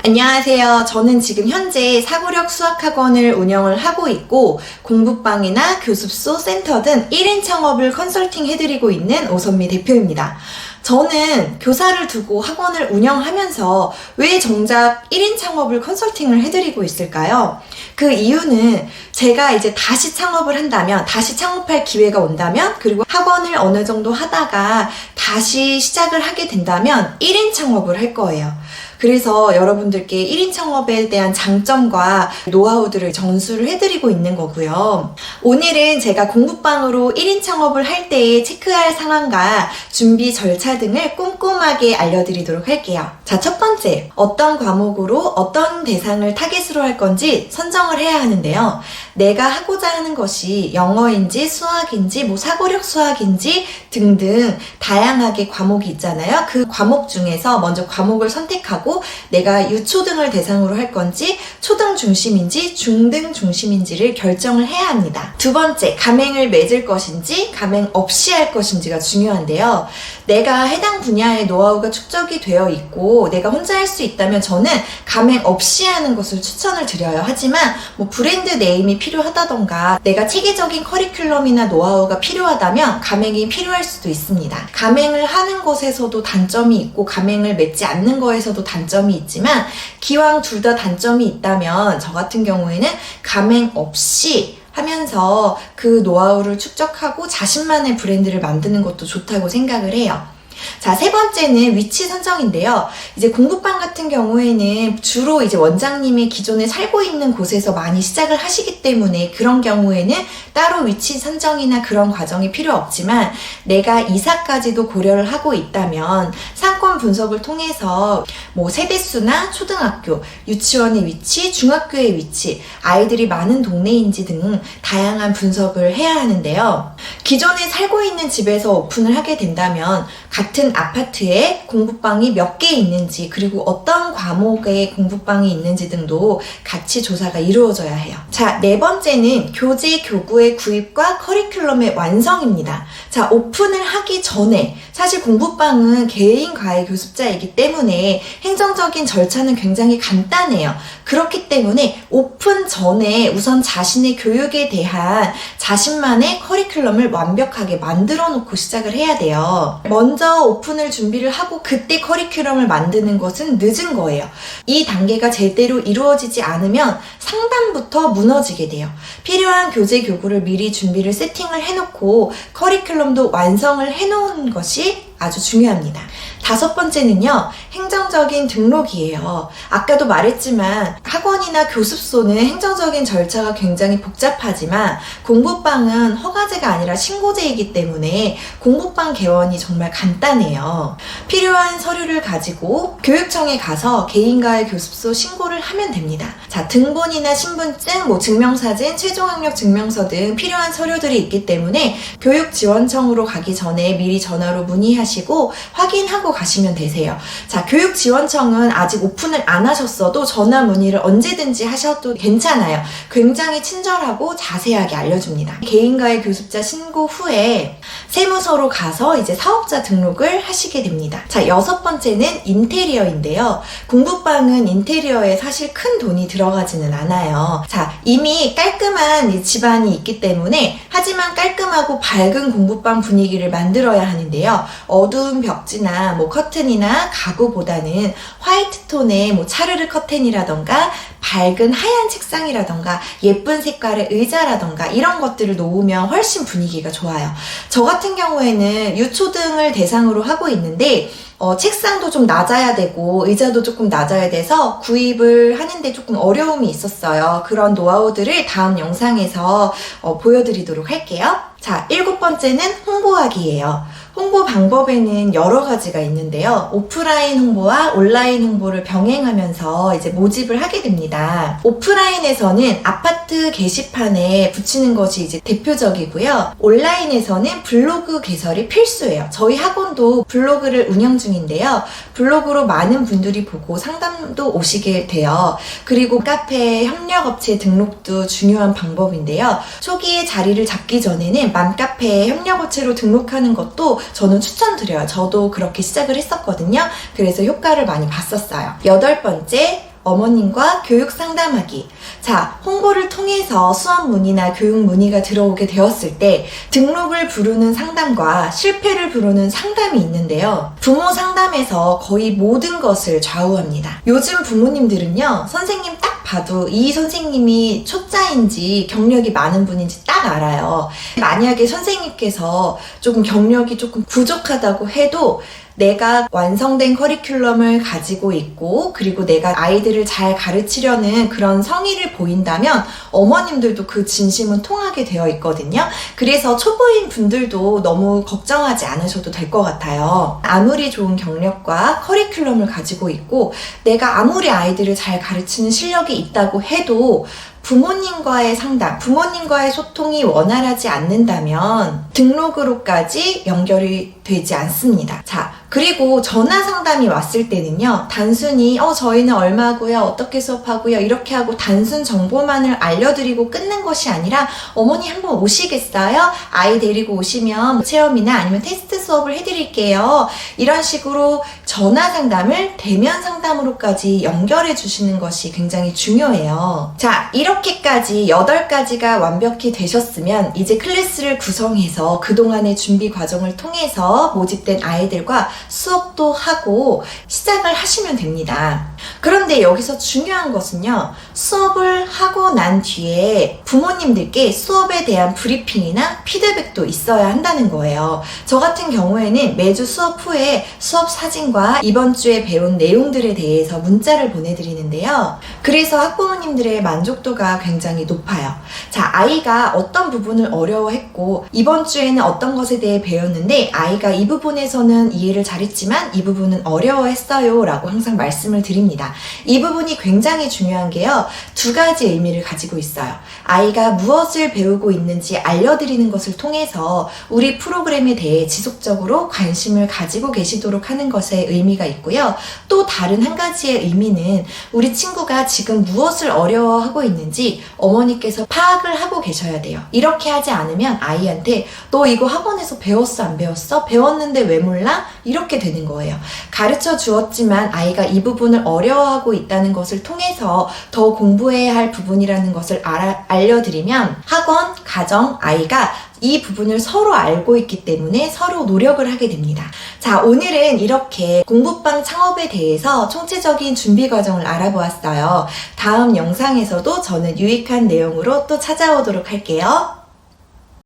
안녕하세요. 저는 지금 현재 사고력 수학학원을 운영을 하고 있고 공부방이나 교습소, 센터 등 1인 창업을 컨설팅 해드리고 있는 오선미 대표입니다. 저는 교사를 두고 학원을 운영하면서 왜 정작 1인 창업을 컨설팅을 해드리고 있을까요? 그 이유는 제가 이제 다시 창업을 한다면, 다시 창업할 기회가 온다면, 그리고 학원을 어느 정도 하다가 다시 시작을 하게 된다면 1인 창업을 할 거예요. 그래서 여러분들께 1인 창업에 대한 장점과 노하우들을 전수를 해드리고 있는 거고요. 오늘은 제가 공부방으로 1인 창업을 할 때에 체크할 상황과 준비 절차 등을 꼼꼼하게 알려드리도록 할게요. 자, 첫 번째, 어떤 과목으로 어떤 대상을 타겟으로 할 건지 선정을 해야 하는데요. 내가 하고자 하는 것이 영어인지 수학인지 사고력 수학인지 등등 다양하게 과목이 있잖아요. 그 과목 중에서 먼저 과목을 선택하고 내가 유초등을 대상으로 할 건지 초등 중심인지 중등 중심인지를 결정을 해야 합니다. 두 번째, 가맹을 맺을 것인지 가맹 없이 할 것인지가 중요한데요. 내가 해당 분야의 노하우가 축적이 되어 있고 내가 혼자 할 수 있다면 저는 가맹 없이 하는 것을 추천을 드려요. 하지만 브랜드 네임이 필요하다던가 내가 체계적인 커리큘럼이나 노하우가 필요하다면 가맹이 필요할 수도 있습니다. 가맹을 하는 것에서도 단점이 있고 가맹을 맺지 않는 거에서도 단점이 있지만 기왕 둘 다 단점이 있다면 저 같은 경우에는 가맹 없이 하면서 그 노하우를 축적하고 자신만의 브랜드를 만드는 것도 좋다고 생각을 해요. 자, 세 번째는 위치 선정인데요. 이제 공부방 같은 경우에는 주로 이제 원장님이 기존에 살고 있는 곳에서 많이 시작을 하시기 때문에 그런 경우에는 따로 위치 선정이나 그런 과정이 필요 없지만 내가 이사까지도 고려를 하고 있다면 상권 분석을 통해서 세대수나 초등학교, 유치원의 위치, 중학교의 위치, 아이들이 많은 동네인지 등 다양한 분석을 해야 하는데요. 기존에 살고 있는 집에서 오픈을 하게 된다면 같은 아파트에 공부방이 몇 개 있는지 그리고 어떤 과목의 공부방이 있는지 등도 같이 조사가 이루어져야 해요. 자, 네 번째는 교재 교구의 구입과 커리큘럼의 완성입니다. 자, 오픈을 하기 전에 사실 공부방은 개인 과외 교습자이기 때문에 행정적인 절차는 굉장히 간단해요. 그렇기 때문에 오픈 전에 우선 자신의 교육에 대한 자신만의 커리큘럼을 완벽하게 만들어 놓고 시작을 해야 돼요. 먼저 오픈을 준비를 하고 그때 커리큘럼을 만드는 것은 늦은 거예요. 이 단계가 제대로 이루어지지 않으면 상단부터 무너지게 돼요. 필요한 교재 교구를 미리 준비를 세팅을 해놓고 커리큘럼도 완성을 해놓은 것이 아주 중요합니다. 다섯 번째는요, 행정적인 등록이에요. 아까도 말했지만 학원이나 교습소는 행정적인 절차가 굉장히 복잡하지만 공부방은 허가제가 아니라 신고제이기 때문에 공부방 개원이 정말 간단해요. 필요한 서류를 가지고 교육청에 가서 개인과외 교습소 신고를 하면 됩니다. 자, 등본이나 신분증, 증명사진, 최종학력 증명서 등 필요한 서류들이 있기 때문에 교육지원청으로 가기 전에 미리 전화로 문의하시고 확인하고 가시면 되세요. 자, 교육지원청은 아직 오픈을 안 하셨어도 전화 문의를 언제든지 하셔도 괜찮아요. 굉장히 친절하고 자세하게 알려줍니다. 개인과외 교습자 신고 후에 세무서로 가서 이제 사업자 등록을 하시게 됩니다. 자, 여섯 번째는 인테리어인데요. 공부방은 인테리어에 사실 큰 돈이 들어가지는 않아요. 자, 이미 깔끔한 집안이 있기 때문에 하지만 깔끔하고 밝은 공부방 분위기를 만들어야 하는데요. 어두운 벽지나 커튼이나 가구보다는 화이트 톤의 차르르 커튼이라던가 밝은 하얀 책상이라던가 예쁜 색깔의 의자라던가 이런 것들을 놓으면 훨씬 분위기가 좋아요. 저 같은 경우에는 유초등을 대상으로 하고 있는데 책상도 좀 낮아야 되고 의자도 조금 낮아야 돼서 구입을 하는데 조금 어려움이 있었어요. 그런 노하우들을 다음 영상에서 보여드리도록 할게요. 자, 일곱 번째는 홍보하기예요. 홍보 방법에는 여러 가지가 있는데요. 오프라인 홍보와 온라인 홍보를 병행하면서 이제 모집을 하게 됩니다. 오프라인에서는 아파트 게시판에 붙이는 것이 이제 대표적이고요. 온라인에서는 블로그 개설이 필수예요. 저희 학원도 블로그를 운영 중인데요. 블로그로 많은 분들이 보고 상담도 오시게 돼요. 그리고 카페, 협력업체 등록도 중요한 방법인데요. 초기에 자리를 잡기 전에는 맘카페에 협력업체로 등록하는 것도 저는 추천드려요. 저도 그렇게 시작을 했었거든요. 그래서 효과를 많이 봤었어요. 여덟 번째, 어머님과 교육 상담하기. 자, 홍보를 통해서 수업 문의나 교육 문의가 들어오게 되었을 때 등록을 부르는 상담과 실패를 부르는 상담이 있는데요. 부모 상담에서 거의 모든 것을 좌우합니다. 요즘 부모님들은요, 선생님 딱 봐도 이 선생님이 초짜인지 경력이 많은 분인지 딱 알아요. 만약에 선생님께서 조금 경력이 조금 부족하다고 해도 내가 완성된 커리큘럼을 가지고 있고 그리고 내가 아이들을 잘 가르치려는 그런 성의를 보인다면 어머님들도 그 진심은 통하게 되어 있거든요. 그래서 초보인 분들도 너무 걱정하지 않으셔도 될 것 같아요. 아무리 좋은 경력과 커리큘럼을 가지고 있고 내가 아무리 아이들을 잘 가르치는 실력이 있다고 해도 부모님과의 상담, 부모님과의 소통이 원활하지 않는다면 등록으로까지 연결이 되지 않습니다. 자, 그리고 전화 상담이 왔을 때는요, 단순히 저희는 얼마고요, 어떻게 수업하고요, 이렇게 하고 단순 정보만을 알려드리고 끊는 것이 아니라 어머니 한번 오시겠어요? 아이 데리고 오시면 체험이나 아니면 테스트 수업을 해드릴게요. 이런 식으로 전화 상담을 대면 상담으로까지 연결해 주시는 것이 굉장히 중요해요. 자, 이렇게까지 8가지가 완벽히 되셨으면 이제 클래스를 구성해서 그동안의 준비 과정을 통해서 모집된 아이들과 수업도 하고 시작을 하시면 됩니다. 그런데 여기서 중요한 것은요, 수업을 하고 난 뒤에 부모님들께 수업에 대한 브리핑이나 피드백도 있어야 한다는 거예요. 저 같은 경우에는 매주 수업 후에 수업 사진과 이번 주에 배운 내용들에 대해서 문자를 보내드리는데요. 그래서 학부모님들의 만족도가 굉장히 높아요. 자, 아이가 어떤 부분을 어려워했고 이번 주에는 어떤 것에 대해 배웠는데 아이가 이 부분에서는 이해를 잘했지만 이 부분은 어려워했어요 라고 항상 말씀을 드립니다. 이 부분이 굉장히 중요한 게요, 2가지 의미를 가지고 있어요. 아이가 무엇을 배우고 있는지 알려드리는 것을 통해서 우리 프로그램에 대해 지속적으로 관심을 가지고 계시도록 하는 것에 의미가 있고요. 또 다른 한 가지의 의미는 우리 친구가 지금 무엇을 어려워하고 있는지 어머니께서 파악을 하고 계셔야 돼요. 이렇게 하지 않으면 아이한테 너 이거 학원에서 배웠어 안 배웠어? 배웠는데 왜 몰라? 이렇게 되는 거예요. 가르쳐 주었지만 아이가 이 부분을 어려워하고 있다는 것을 통해서 더 공부해야 할 부분이라는 것을 알려드리면 학원, 가정, 아이가 이 부분을 서로 알고 있기 때문에 서로 노력을 하게 됩니다. 자, 오늘은 이렇게 공부방 창업에 대해서 총체적인 준비 과정을 알아보았어요. 다음 영상에서도 저는 유익한 내용으로 또 찾아오도록 할게요.